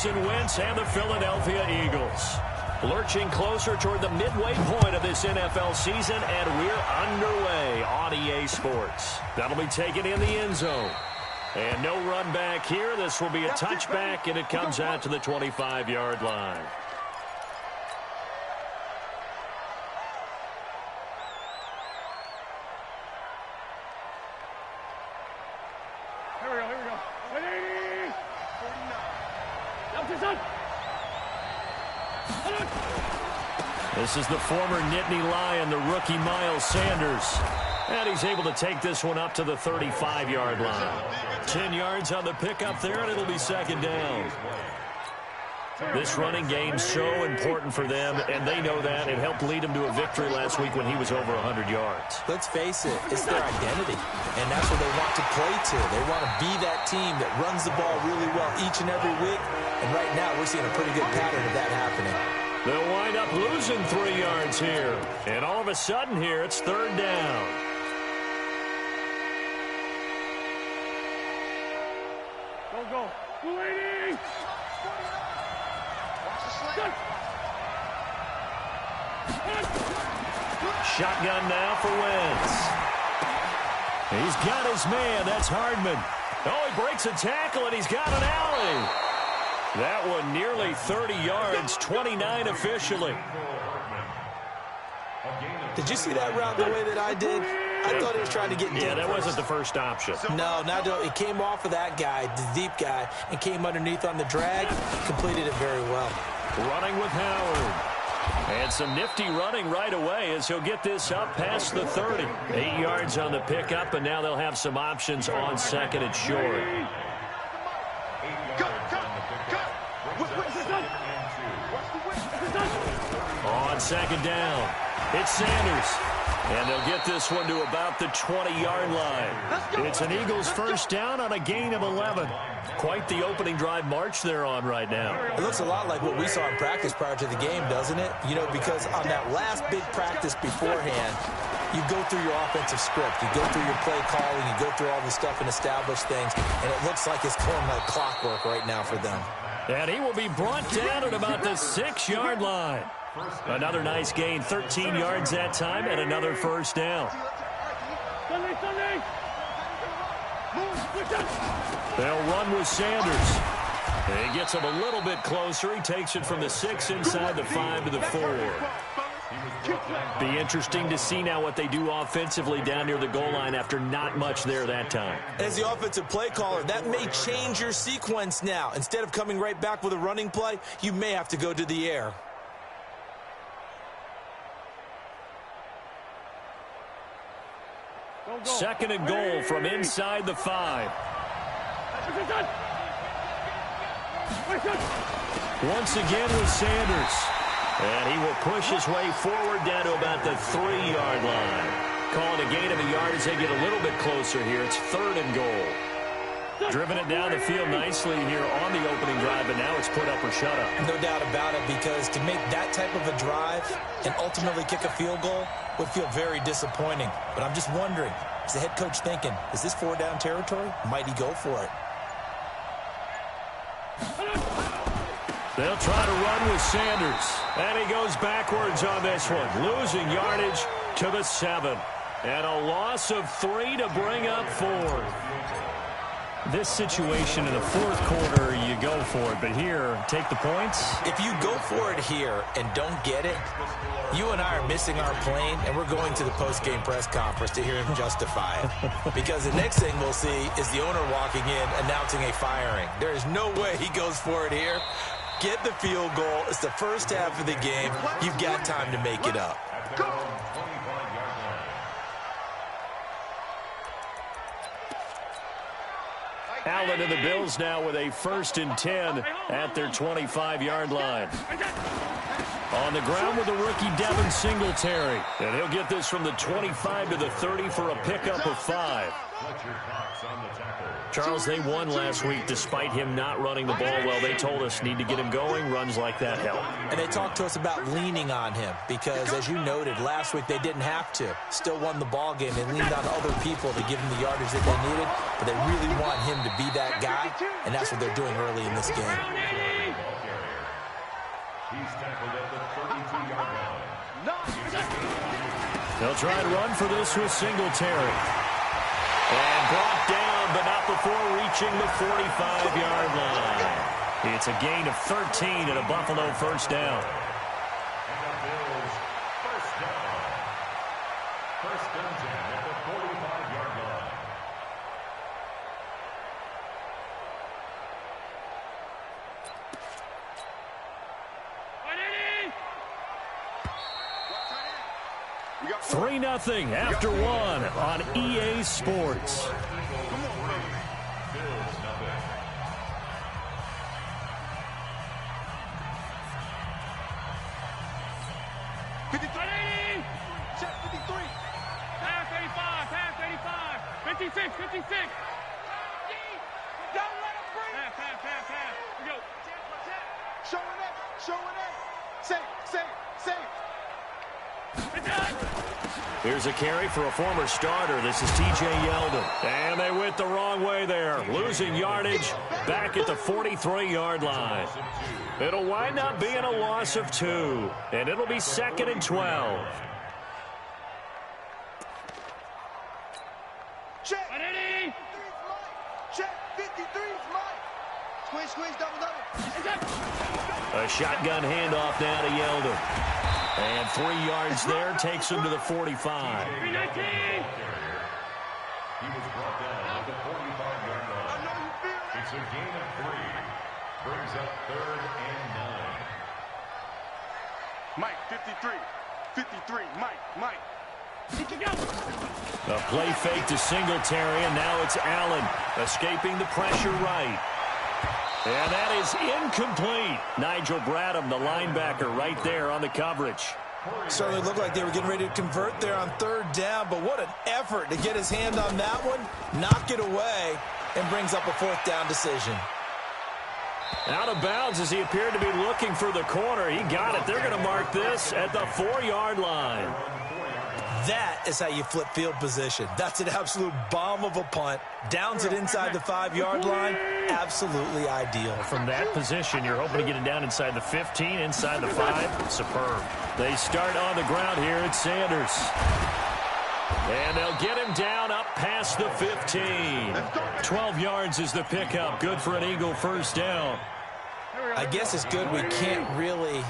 Wentz and the Philadelphia Eagles. Lurching closer toward the midway point of this NFL season, and we're underway on EA Sports. That'll be taken in the end zone. And no run back here. This will be a touchback, and it comes out to the 25-yard line. This is the former Nittany Lion, the rookie Miles Sanders. And he's able to take this one up to the 35-yard line. 10 yards on the pickup there, and it'll be second down. This running game's so important for them, and they know that. It helped lead them to a victory last week when he was over 100 yards. Let's face it, it's their identity, and that's what they want to play to. They want to be that team that runs the ball really well each and every week, and right now we're seeing a pretty good pattern of that happening. They'll wind up losing 3 yards here, and all of a sudden here it's third down. Go. 280. Shotgun now for Wentz. He's got his man. That's Hardman. Oh, he breaks a tackle, and he's got an alley. That one nearly 30 yards, 29 officially. Did you see that route the way that I did? I thought he was trying to get deep. Yeah, that wasn't the first option. No, it came off of that guy, the deep guy, and came underneath on the drag. Completed it very well. Running with Howard. And some nifty running right away as he'll get this up past the 30. 8 yards on the pickup, and now they'll have some options on second and short. On second down, it's Sanders. And they'll get this one to about the 20-yard line. It's an Eagles first down on a gain of 11. Quite the opening drive march they're on right now. It looks a lot like what we saw in practice prior to the game, doesn't it? You know, because on that last big practice beforehand, you go through your offensive script. You go through your play calling. You go through all the stuff and establish things. And it looks like it's going like clockwork right now for them. And he will be brought down at about the 6-yard line. Another nice gain, 13 yards that time, and another first down. They'll run with Sanders. And he gets him a little bit closer. He takes it from the 6 inside the 5 to the 4. Be interesting to see now what they do offensively down near the goal line after not much there that time. As the offensive play caller, that may change your sequence now. Instead of coming right back with a running play, you may have to go to the air. Second and goal from inside the 5. Once again with Sanders. And he will push his way forward down to about the 3-yard line. Calling a gain of a yard as they get a little bit closer here. It's third and goal. Driven it down the field nicely here on the opening drive, but now it's put up or shut up. No doubt about it, because to make that type of a drive and ultimately kick a field goal would feel very disappointing. But I'm just wondering, is the head coach thinking, is this 4-down territory? Might he go for it? They'll try to run with Sanders. And he goes backwards on this one. Losing yardage to the 7. And a loss of 3 to bring up 4. This situation in the fourth quarter, you go for it. But here, take the points. If you go for it here and don't get it, you and I are missing our plane, and we're going to the post-game press conference to hear him justify it. Because the next thing we'll see is the owner walking in announcing a firing. There is no way he goes for it here. Get the field goal. It's the first half of the game. You've got time to make it up. Allen and the Bills now with a 1st and 10 at their 25-yard line. On the ground with the rookie Devin Singletary. And he'll get this from the 25 to the 30 for a pickup of 5. Charles, they won last week despite him not running the ball well. They told us need to get him going. Runs like that help. And they talked to us about leaning on him because, as you noted, last week they didn't have to. Still won the ball game. They leaned on other people to give him the yardage that they needed, but they really want him to be that guy, and that's what they're doing early in this game. They'll try and run for this with Singletary. And brought down, but not before reaching the 45-yard line. It's a gain of 13 and a Buffalo first down. First down at the 45-yard line. Ready? 3-0 after one on EA Sports. Check 53. Pass 85. Pass 85. 56. 56. Don't let him breathe. Pass. We go. Show it up. Safe. Here's a carry for a former starter. This is T.J. Yeldon. And they went the wrong way there. Losing yardage back at the 43-yard line. It'll wind up being a loss of 2. And it'll be 2nd and 12. Check. Check. 53's Mike. Squeeze, double. A shotgun handoff now to Yeldon. And 3 yards there takes him to the 45. He was brought down at the 45-yard line. It's a gain of 3. Brings up 3rd and 9. Mike, 53. Mike. A play fake to Singletary, and now it's Allen escaping the pressure right. And that is incomplete. Nigel Bradham, the linebacker, right there on the coverage. Certainly looked like they were getting ready to convert there on 3rd down, but what an effort to get his hand on that one, knock it away, and brings up a 4th down decision. Out of bounds as he appeared to be looking for the corner. He got it. They're going to mark this at the 4-yard line. That is how you flip field position. That's an absolute bomb of a punt. Downs it inside the 5-yard line. Absolutely ideal. From that position, you're hoping to get it down inside the 15, inside the 5. Superb. They start on the ground here at Sanders. And they'll get him down up past the 15. 12 yards is the pickup. Good for an Eagle first down. I guess it's good we can't really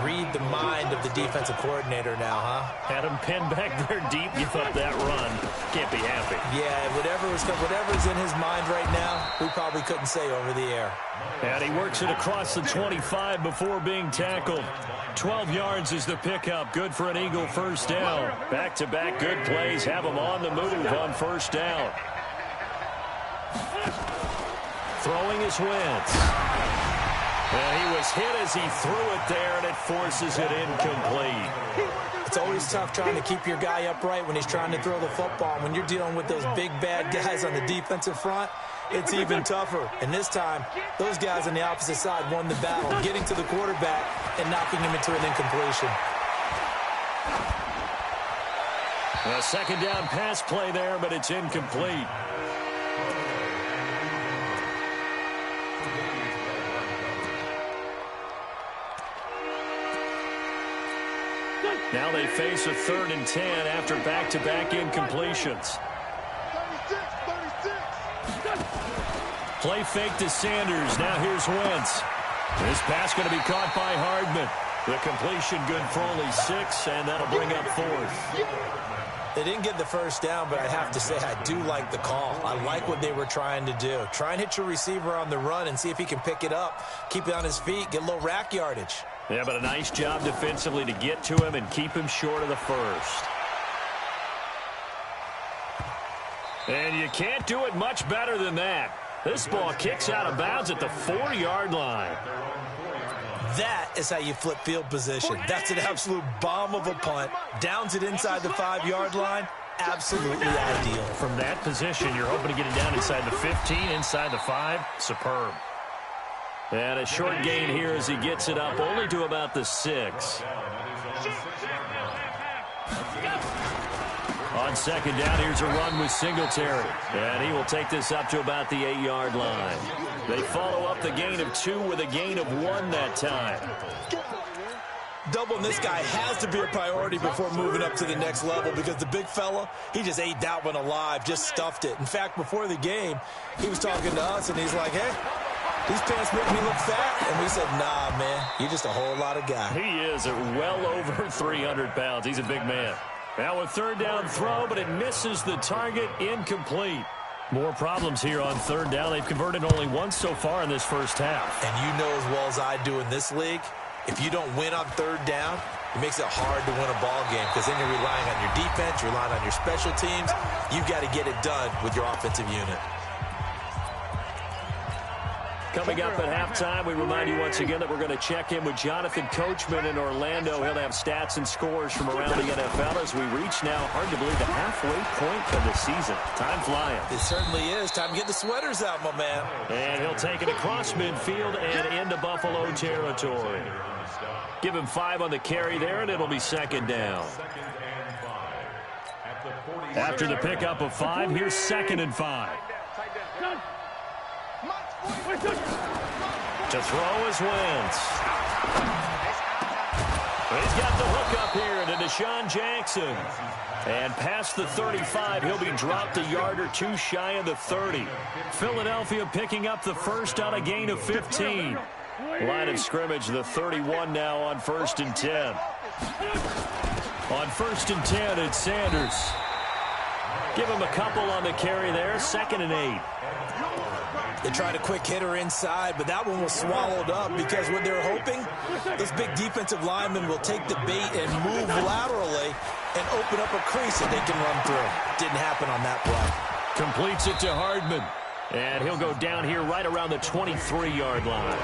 read the mind of the defensive coordinator now, huh? Had him pinned back there deep, give up that run. Can't be happy. Yeah, whatever's in his mind right now, we probably couldn't say over the air. And he works it across the 25 before being tackled. 12 yards is the pickup. Good for an Eagle first down. Back-to-back good plays have him on the move on first down. Throwing is Wentz. And he was hit as he threw it there, and it forces it incomplete. It's always tough trying to keep your guy upright when he's trying to throw the football. When you're dealing with those big, bad guys on the defensive front, it's even tougher. And this time, those guys on the opposite side won the battle, getting to the quarterback and knocking him into an incompletion. A second down pass play there, but it's incomplete. Now they face a 3rd and 10 after back-to-back incompletions. 36. Play fake to Sanders. Now here's Wentz. This pass going to be caught by Hardman. The completion good for only 6, and that'll bring up 4th. They didn't get the first down, but I have to say I do like the call. I like what they were trying to do. Try and hit your receiver on the run and see if he can pick it up, keep it on his feet, get a little rack yardage. Yeah, but a nice job defensively to get to him and keep him short of the first. And you can't do it much better than that. This ball kicks out of bounds at the 4-yard line. That is how you flip field position. That's an absolute bomb of a punt. Downs it inside the 5-yard line. Absolutely ideal. From that position, you're hoping to get it down inside the 15, inside the 5. Superb. And a short gain here as he gets it up only to about the 6. On second down, here's a run with Singletary. And he will take this up to about the 8-yard line. They follow up the gain of 2 with a gain of 1 that time. Doubling this guy has to be a priority before moving up to the next level because the big fella, he just ate that one alive, just stuffed it. In fact, before the game, he was talking to us, and he's like, hey, these pants make me look fat. And we said, nah, man, you're just a whole lot of guy. He is well over 300 pounds. He's a big man. Now a third down throw, but it misses the target, incomplete. More problems here on third down. They've converted only once so far in this first half. And you know as well as I do in this league, if you don't win on third down, it makes it hard to win a ball game because then you're relying on your defense, you're relying on your special teams. You've got to get it done with your offensive unit. Coming up at halftime, we remind you once again that we're going to check in with Jonathan Coachman in Orlando. He'll have stats and scores from around the NFL as we reach now, hard to believe, the halfway point of the season. Time flying. It certainly is. Time to get the sweaters out, my man. And he'll take it across midfield and into Buffalo territory. Give him 5 on the carry there, and it'll be second down. After the pickup of 5, here's 2nd and 5. To throw is Wentz. He's got the hook up here to Deshaun Jackson. And past the 35, he'll be dropped a yard or two shy of the 30. Philadelphia picking up the first on a gain of 15. Line of scrimmage, the 31 now on 1st and 10. On 1st and 10, it's Sanders. Give him a couple on the carry there, 2nd and 8. They tried a quick hitter inside, but that one was swallowed up because what they're hoping, this big defensive lineman will take the bait and move laterally and open up a crease that they can run through. Didn't happen on that play. Completes it to Hardman. And he'll go down here right around the 23-yard line.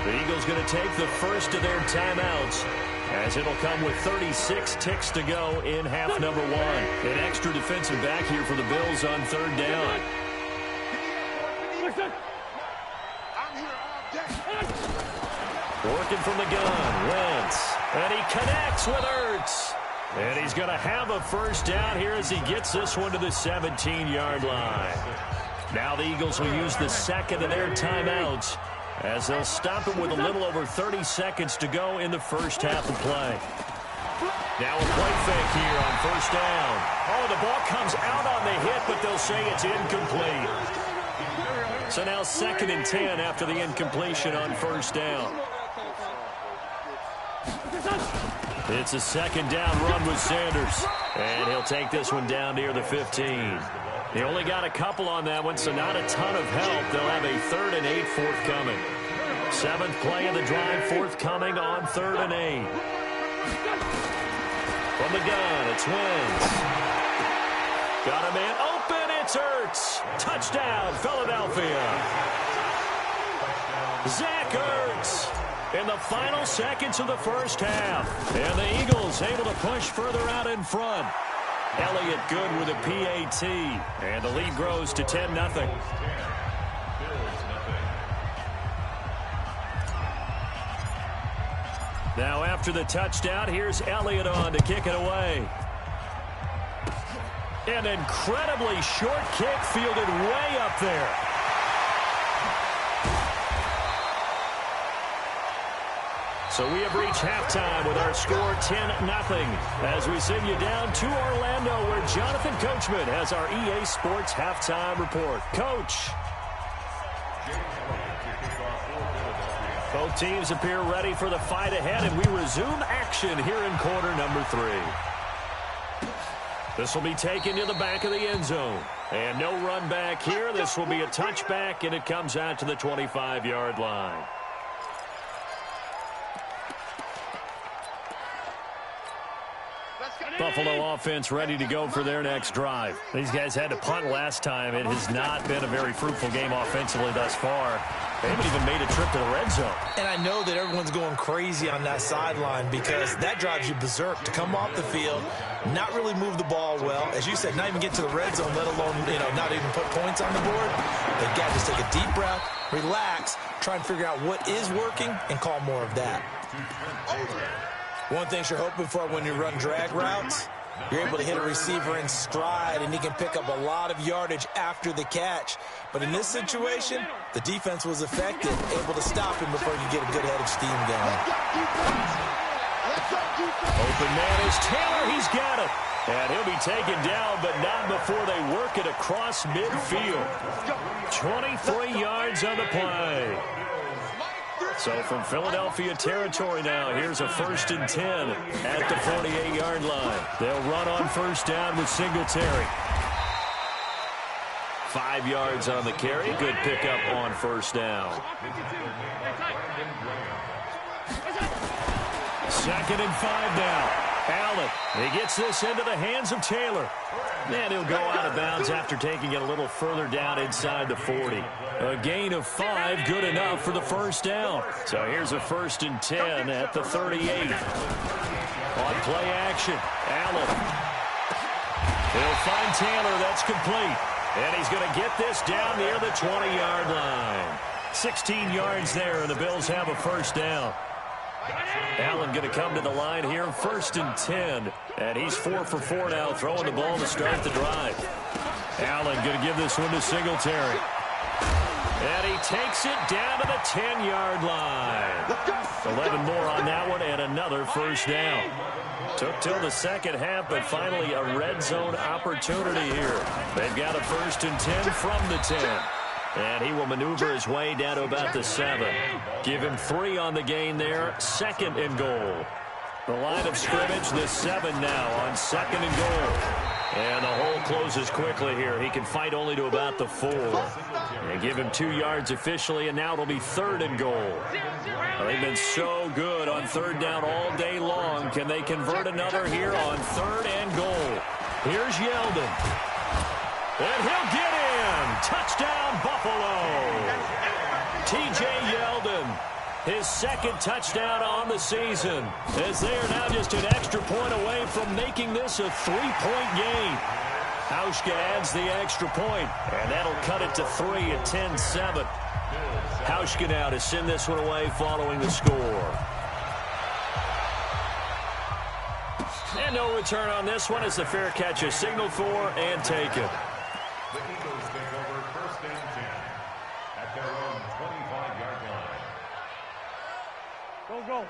The Eagles going to take the first of their timeouts as it'll come with 36 ticks to go in half number 1. An extra defensive back here for the Bills on third down. Working from the gun, Wentz. And he connects with Ertz. And he's going to have a first down here as he gets this one to the 17-yard line. Now the Eagles will use the second of their timeouts as they'll stop it with a little over 30 seconds to go in the first half of play. Now a play fake here on first down. Oh, the ball comes out on the hit, but they'll say it's incomplete. So now 2nd and 10 after the incompletion on first down. It's a 2nd down run with Sanders. And he'll take this one down near the 15. He only got a couple on that one, so not a ton of help. They'll have a 3rd and 8 forthcoming. 7th play of the drive forthcoming on 3rd and 8. From the gun, it's Wentz. Got a man open, it's Ertz. Touchdown, Philadelphia. Zach Ertz in the final seconds of the first half. And the Eagles able to push further out in front. Elliott good with a PAT. And the lead grows to 10-0. Now after the touchdown, here's Elliott on to kick it away. An incredibly short kick fielded way up there. So we have reached halftime with our score 10-0 as we send you down to Orlando where Jonathan Coachman has our EA Sports halftime report. Coach. Both teams appear ready for the fight ahead, and we resume action here in quarter number 3. This will be taken to the back of the end zone. And no run back here. This will be a touchback, and it comes out to the 25-yard line. Buffalo offense ready to go for their next drive. These guys had to punt last time. It has not been a very fruitful game offensively thus far. They haven't even made a trip to the red zone. And I know that everyone's going crazy on that sideline because that drives you berserk to come off the field, not really move the ball well. As you said, not even get to the red zone, let alone, not even put points on the board. They've got to just take a deep breath, relax, try and figure out what is working and call more of that. One thing you're hoping for when you run drag routes, you're able to hit a receiver in stride, and he can pick up a lot of yardage after the catch. But in this situation, the defense was effective, able to stop him before he could get a good head of steam going. Open man is Taylor. He's got it. And he'll be taken down, but not before they work it across midfield. 23 yards on the play. So from Philadelphia territory now, here's a 1st and 10 at the 48-yard line. They'll run on first down with Singletary. 5 yards on the carry. Good pickup on first down. 2nd and 5 now. Allen, he gets this into the hands of Taylor. And he'll go out of bounds after taking it a little further down inside the 40. A gain of 5, good enough for the first down. So here's a 1st and 10 at the 38. On play action, Allen. He'll find Taylor, that's complete. And he's going to get this down near the 20-yard line. 16 yards there, and the Bills have a first down. Allen going to come to the line here, 1st and 10. And he's 4 for 4 now, throwing the ball to start the drive. Allen going to give this one to Singletary. And he takes it down to the 10-yard line. 11 more on that one, and another first down. Took till the second half, but finally a red zone opportunity here. They've got a 1st and 10 from the 10. And he will maneuver his way down to about the 7. Give him 3 on the gain there. 2nd and goal. The line of scrimmage, the 7 now on 2nd and goal. And the hole closes quickly here. He can fight only to about the 4. And give him 2 yards officially, and now it'll be 3rd and goal. They've been so good on 3rd down all day long. Can they convert another here on 3rd and goal? Here's Yeldon. And he'll get in. Touchdown, Buffalo. T.J. Yeldon, his 2nd touchdown on the season, as they are now just an extra point away from making this a 3-point game. Hauschka adds the extra point, and that'll cut it to 3 at 10-7. Hauschka now to send this one away following the score. And no return on this one as the fair catch is signaled for and taken. The Eagles take over 1st and 10 at their own 25-yard line.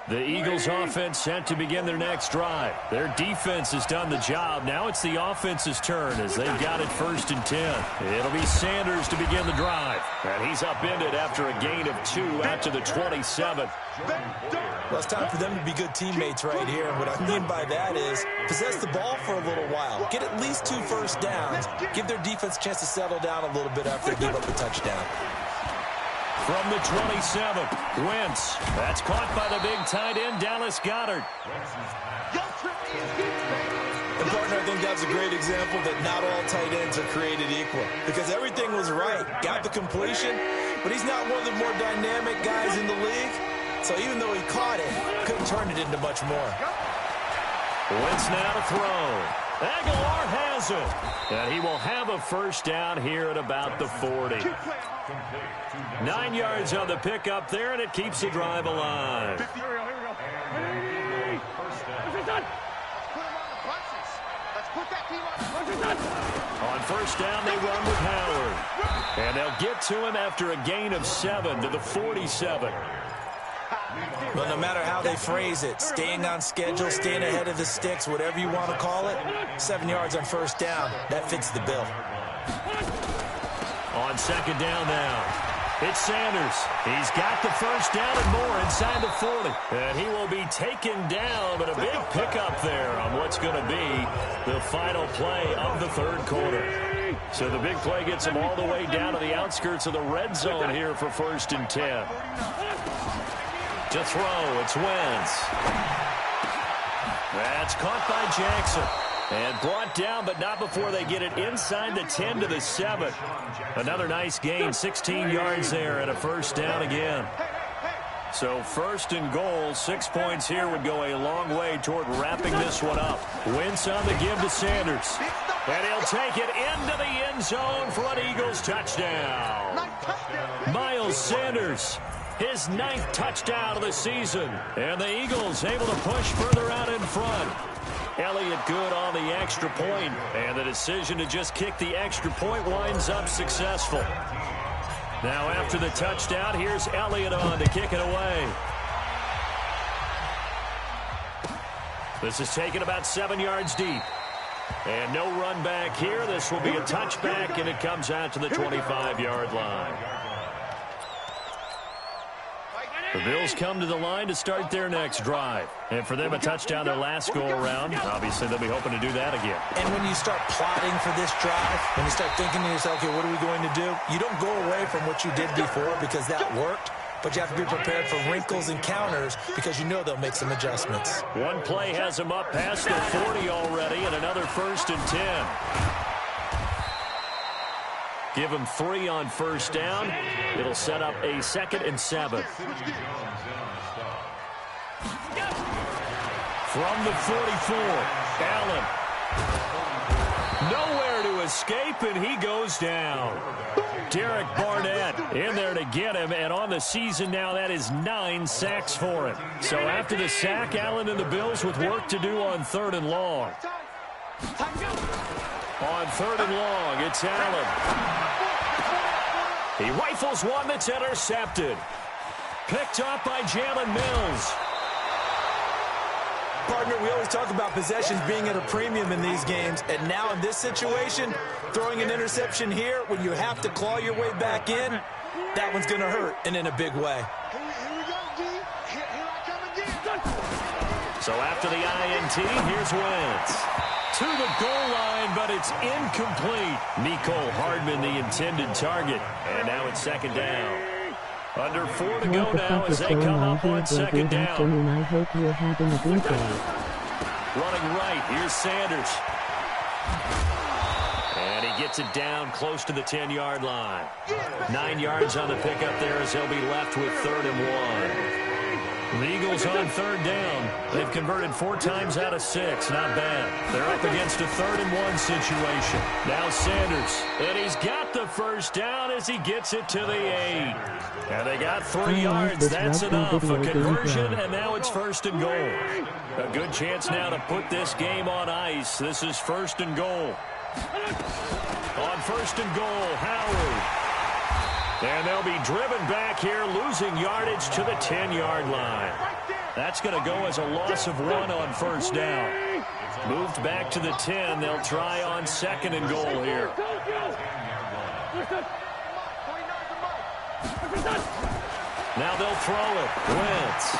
The Eagles offense set to begin their next drive. Their defense has done the job. Now it's the offense's turn as they've got it 1st and 10. It'll be Sanders to begin the drive. And he's upended after a gain of 2 out to the 27. Well, it's time for them to be good teammates right here. And what I mean by that is possess the ball for a little while. Get at least 2 first downs. Give their defense a chance to settle down a little bit after they give up a touchdown. From the 27, Wentz. That's caught by the big tight end, Dallas Goedert. And partner, I think that's a great example that not all tight ends are created equal. Because everything was right. Got the completion, but he's not one of the more dynamic guys in the league. So even though he caught it, couldn't turn it into much more. Wentz now to throw. Aguilar has it. And he will have a first down here at about the 40. 9 yards on the pickup there, and it keeps the drive alive. Here we go. Hey! This is done. Put him on the punches. Let's put that team on the punches. On first down, they run with Howard. And they'll get to him after a gain of 7 to the 47. But no matter how they phrase it, staying on schedule, staying ahead of the sticks, whatever you want to call it, 7 yards on first down, that fits the bill. On 2nd down now, it's Sanders. He's got the first down and more inside the 40. And he will be taken down, but a big pickup there on what's going to be the final play of the 3rd quarter. So the big play gets him all the way down to the outskirts of the red zone here for 1st and 10. To throw, it's Wentz. That's caught by Jackson. And brought down, but not before they get it inside the 10 to the 7. Another nice gain, 16 yards there, and a first down again. So 1st and goal, 6 points here would go a long way toward wrapping this one up. Wentz on the give to Sanders. And he'll take it into the end zone for an Eagles touchdown. Miles Sanders, his 9th touchdown of the season. And the Eagles able to push further out in front. Elliott good on the extra point, and the decision to just kick the extra point winds up successful. Now after the touchdown, here's Elliott on to kick it away. This is taken about 7 yards deep. And no run back here. This will be a touchback, and it comes out to the 25-yard line. The Bills come to the line to start their next drive. And for them, a touchdown their last go-around. Obviously, they'll be hoping to do that again. And when you start plotting for this drive, when you start thinking to yourself, okay, what are we going to do? You don't go away from what you did before because that worked. But you have to be prepared for wrinkles and counters because you know they'll make some adjustments. One play has them up past the 40 already, and another 1st and 10. Give them 3 on first down. It'll set up a 2nd and 7. From the 44, Allen. Nowhere to escape, and he goes down. Derek Barnett in there to get him, and on the season now, that is 9 sacks for him. So after the sack, Allen and the Bills with work to do on 3rd and long. On 3rd and long, it's Allen. He rifles one that's intercepted. Picked up by Jalen Mills. Partner, we always talk about possessions being at a premium in these games, and now in this situation, throwing an interception here when you have to claw your way back in, that one's going to hurt, and in a big way. Here we go, D. Here I come again. So after the INT, here's Wentz. To the goal line, but it's incomplete. Mecole Hardman, the intended target. And now it's 2nd down. Under 4 to go now as they come up on 2nd down. I hope you're having a good day. Running right, here's Sanders. And he gets it down close to the 10-yard line. 9 yards on the pickup there as they'll be left with 3rd and 1. The Eagles on 3rd down. They've converted 4 times out of 6. Not bad. They're up against a 3rd and 1 situation. Now Sanders. And he's got the first down as he gets it to the 8. And they got 3 yards. That's enough. A conversion, and now it's 1st and goal. A good chance now to put this game on ice. This is 1st and goal. On 1st and goal, Howard. And they'll be driven back here, losing yardage to the 10-yard line. That's going to go as a loss of 1 on first down. Moved back to the 10. They'll try on 2nd and goal here. Now they'll throw it. Wentz.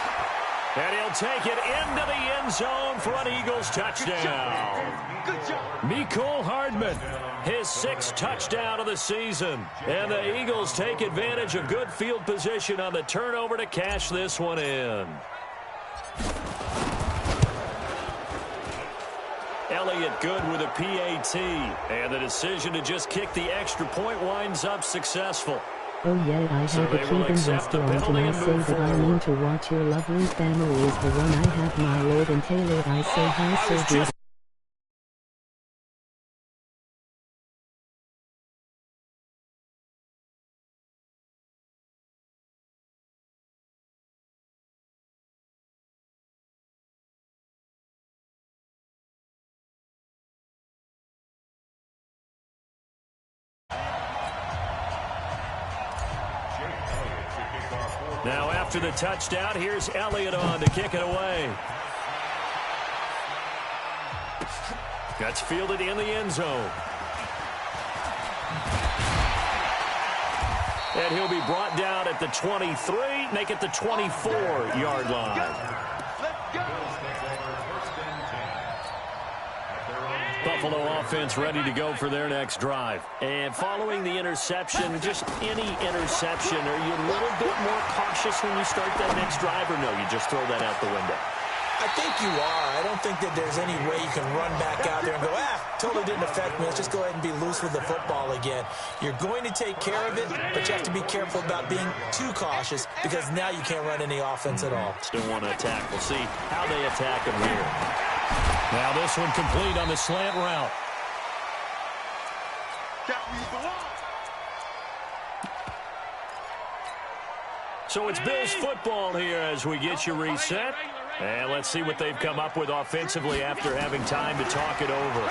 And he'll take it into the end zone for an Eagles touchdown. Mecole Hardman, his 6th touchdown of the season. And the Eagles take advantage of good field position on the turnover to cash this one in. Elliott good with a PAT. And the decision to just kick the extra point winds up successful. Oh yeah, I have a Cuban restaurant and I say that I mean to watch your lovely family is the one I have my Lord and Taylor. I say hi so good. Now after the touchdown, here's Elliott on to kick it away. That's fielded in the end zone. And he'll be brought down at the 23, make it the 24-yard line. Buffalo offense ready to go for their next drive. And following the interception, just any interception, are you a little bit more cautious when you start that next drive, or no, you just throw that out the window? I think you are. I don't think that there's any way you can run back out there and go, totally didn't affect me. Let's just go ahead and be loose with the football again. You're going to take care of it, but you have to be careful about being too cautious because now you can't run any offense at all. Still want to attack. We'll see how they attack him here. Now this one complete on the slant route. So it's Bills football here as we get you reset. And let's see what they've come up with offensively after having time to talk it over.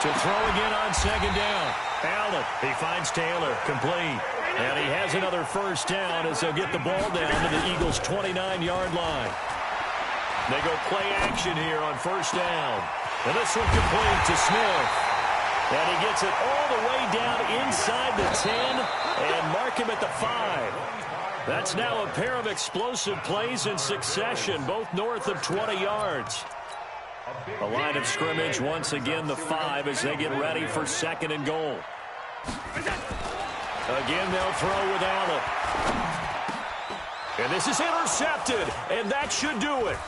To throw again on 2nd down. Allen, he finds Taylor, complete. And he has another first down as they'll get the ball down to the Eagles' 29-yard line. They go play action here on first down. And this one complete to Smith. And he gets it all the way down inside the 10 and mark him at the 5. That's now a pair of explosive plays in succession, both north of 20 yards. The line of scrimmage, once again, the 5 as they get ready for 2nd and goal. Again, they'll throw with Allen. And this is intercepted, and that should do it.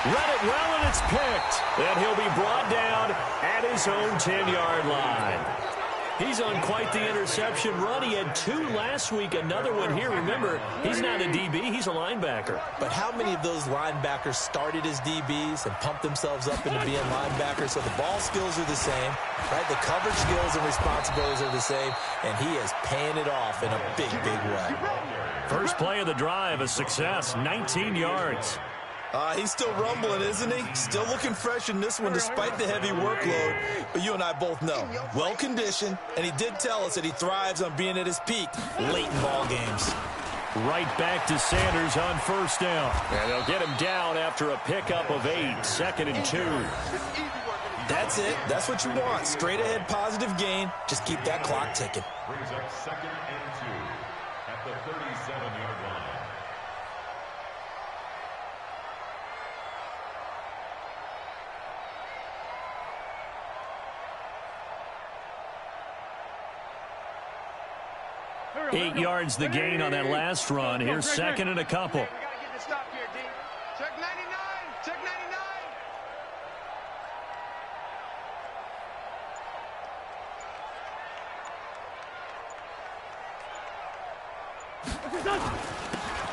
Read it well, and it's picked. And he'll be brought down at his own 10-yard line. He's on quite the interception run. He had 2 last week, another one here. Remember, he's not a DB, he's a linebacker. But how many of those linebackers started as DBs and pumped themselves up into being linebackers? So the ball skills are the same, right? The coverage skills and responsibilities are the same, and he is paying it off in a big, big way. First play of the drive, a success, 19 yards. He's still rumbling, isn't he? Still looking fresh in this one despite the heavy workload. But you and I both know, well-conditioned, and he did tell us that he thrives on being at his peak late in ball games. Right back to Sanders on first down. And they'll get him down after a pickup of 8, 2nd and 2. That's it. That's what you want. Straight ahead positive gain. Just keep that clock ticking. Brings up 2nd and 2 at the 37-yard line. Eight yards the gain on that last run. Here's 2nd and a couple. We got to get the stop here, D. Check 99. Check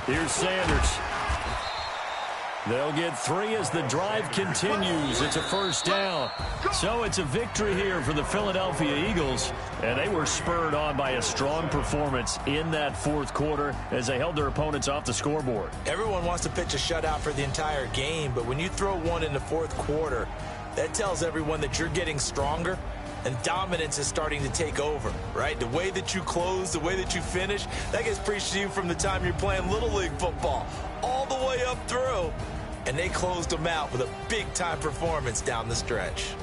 99. Here's Sanders. They'll get 3 as the drive continues. It's a first down. So it's a victory here for the Philadelphia Eagles. And they were spurred on by a strong performance in that 4th quarter as they held their opponents off the scoreboard. Everyone wants to pitch a shutout for the entire game, but when you throw one in the 4th quarter, that tells everyone that you're getting stronger and dominance is starting to take over, right? The way that you close, the way that you finish, that gets preached to you from the time you're playing Little League football all the way up through. And they closed them out with a big-time performance down the stretch.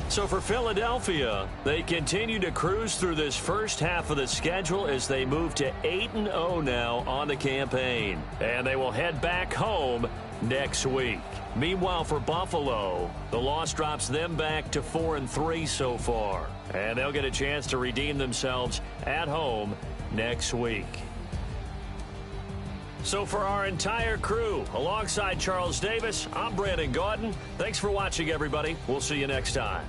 So for Philadelphia, they continue to cruise through this first half of the schedule as they move to 8-0 now on the campaign. And they will head back home next week. Meanwhile, for Buffalo, the loss drops them back to 4-3 so far. And they'll get a chance to redeem themselves at home next week. So for our entire crew, alongside Charles Davis, I'm Brandon Gaudin. Thanks for watching, everybody. We'll see you next time.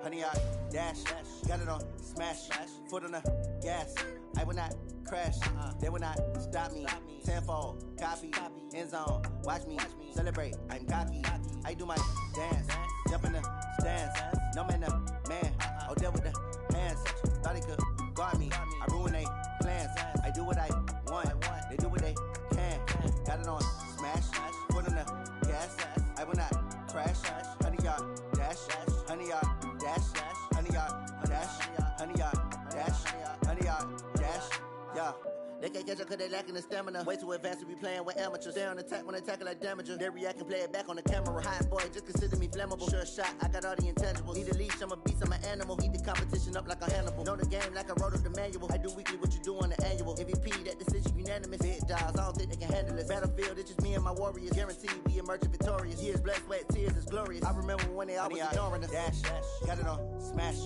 Honey, I dash, got it on smash, foot on the gas. I will not crash, they will not stop me. Tenfold, copy, end zone, watch me celebrate. I'm cocky, I do my dance, jump in the stands. No man, man, oh there with the hands. Thought he could guard me, I ruin they plans. I do what I want, they do what they can. Got it on smash, foot on the gas. I will not crash, honey, y'all dash, honey, y'all dash, honey, y'all dash, honey, y'all dash, honey, y'all dash, yeah. They can't catch up cause they lacking the stamina. Way too advanced to be playing with amateurs. They on attack when they tackle like damager. They react and play it back on the camera. Hot boy, just consider me flammable. Sure shot, I got all the intangibles. Need a leash, I'm a beast, I'm an animal. Eat the competition up like a Hannibal. Know the game like I wrote up the manual. I do weekly what you do on the annual. MVP, that decision unanimous. Big dogs, I don't think they can handle it. Battlefield, it's just me and my warriors. Guaranteed we emerge victorious. Years, blood, sweat, tears, is glorious. I remember when they always ignoring us. Dash, got it on smash,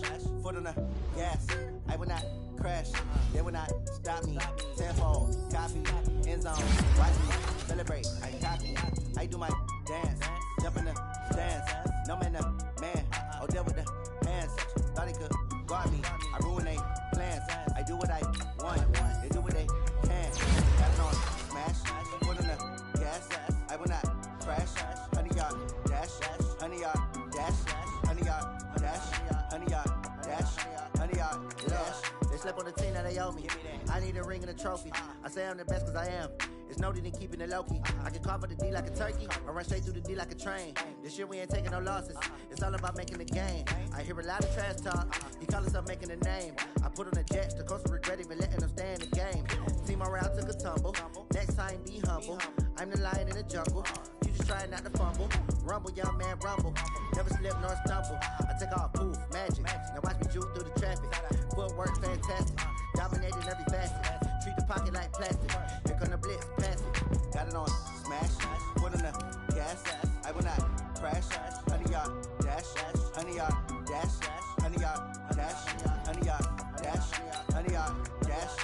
foot on the gas. I will not crash, they will not stop me. Tenfold, copy, end zone, watch me celebrate. I copy, I do my dance, jump in the dance. No man, man. Oh, there with the hands. Thought he could guard me. I ruin they plans. I do what I want. They do what they can. Got it on smash. Foot on the gas. I will not crash. 100 yard dash. 100 yard dash. 100 yard dash. 100 yard dash. 100 yard dash. They slept on the team that they owe me. I need a ring and a trophy. I say I'm the best cause I am. It's no need in keeping it low-key. I can carve up the D like a turkey or run straight through the D like a train. This year we ain't taking no losses. It's all about making the game. I hear a lot of trash talk. He call himself making a name. I put on the Jets. The coach will regret even letting them stay in the game. Team morale took a tumble. Next time be humble. I'm the lion in the jungle. You just try not to fumble. Rumble, young man, rumble. Never slip nor stumble. I take off, poof, magic. Now watch me juke through the traffic. Footwork fantastic. Dominating every facet. Treat the pocket like plastic. Here come the blitz, pass it. Got it on smash. Foot on the gas. I will not crash. 100 yard dash. 100 yard dash. 100 yard dash. 100 yard dash. 100 yard dash.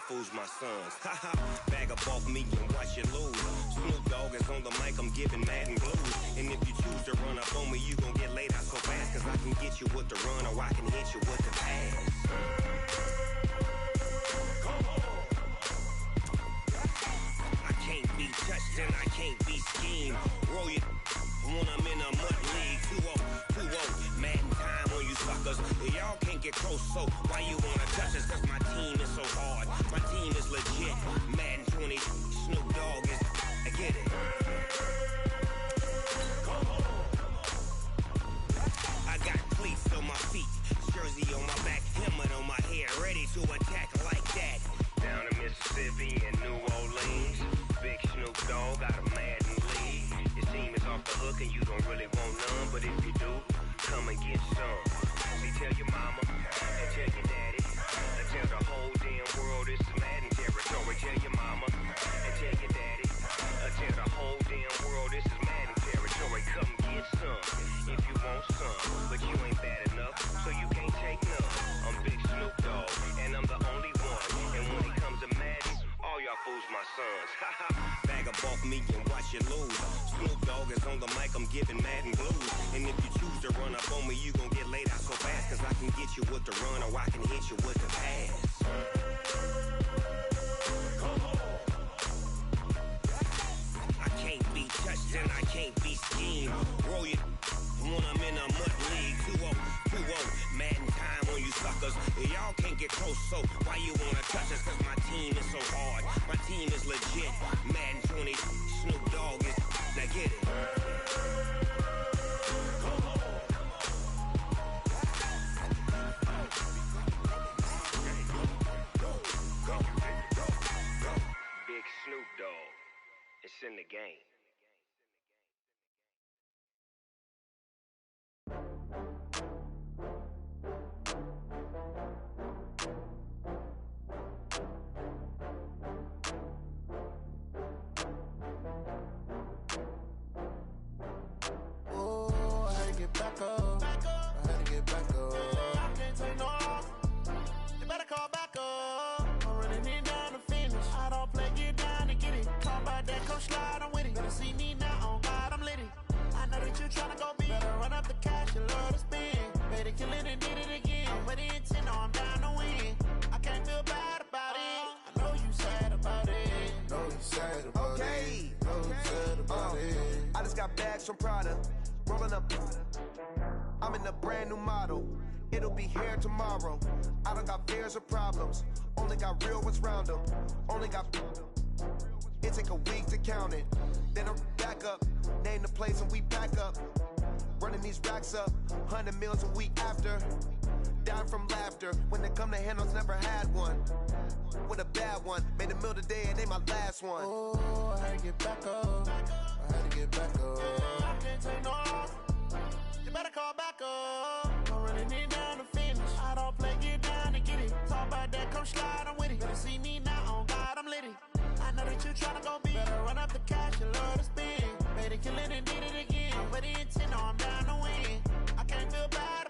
Fools my sons. Haha, bag up off me and watch you lose. Snoop Dogg is on the mic, I'm giving Madden blues. And if you choose to run up on me, you gon' get laid out so fast. Cause I can get you with the run or I can hit you with the pass. Come on. I can't be touched and I can't be schemed. Roll you when I'm in a mud league. 2-0, 2-0, Madden time on you suckers. Y'all can't get close, so why you wanna touch us? Cause my team is so hard. My team is legit. Madden 20, Snoop Dogg is. I get it. Come on. I got cleats on my feet, jersey on my back, helmet on my head, ready to attack like that. Down in Mississippi and New Orleans, big Snoop Dogg got a Madden league. Your team is off the hook and you don't really want none, but if you do, come and get some. See, tell your mama and tell your daddy. Tell the whole damn world it's Madden territory. Tell your mama and tell your daddy. Tell the whole damn world this is Madden territory. Come get some if you want some, but you ain't bad enough, so you can't take none. I'm Big Snoop Dogg, and I'm the only one. And when it comes to Madden, all y'all fools my sons. Haha, bag up off me and watch you lose. Snoop Dogg is on the mic, I'm giving Madden blues. And if you choose to run up on me, you gon' get laid out so fast. Cause I can get you with the run or I can hit you with the pass. Come on. I can't be touched and I can't be schemed. Roll you when I'm in a mud league. 2-0, 2-0, Madden time on you suckers. Y'all can't get close, so why you wanna touch us? Cause my team is so hard. My team is legit. Madden 20, Snoop Dogg is. Now get it. Big Snoop Dogg. It's in the game. Back up. I had to get back up. I can't take no loss. You better call back up. I'm running it down to finish. I don't play, get down to get it. Talk about that, come slide, I'm with it. Better see me now, on God, I'm lit it. I know that you tryna go big. Better run up the cash, you love to spend. Better kill it and did it again. With the intent, no, I'm down to win. I can't feel bad about it. I know you sad about it. Know you sad about it. got bags from Prada, rolling up. I'm in a brand new model. It'll be here tomorrow. I don't got fears or problems. Only got real ones round them. Only got. It take a week to count it. Then I'm back up. Name the place and we back up. Running these racks up. 100 meals a week after. Down from laughter. When they come to handles, never had one. With a bad one. Made a meal today and they my last one. Oh, I had to get back up. I had to get back up. I can't take no loss. You better call back up. I'm running it down to finish. I don't play, get down to get it. Talk about that, come slide, I'm with it. Better see me now, on God, I'm litty. I know that you tryna go big. Better run up the cash, you love to spend. Better kill it and did it again. I'm with the intent, no, I'm down to win. I can't feel bad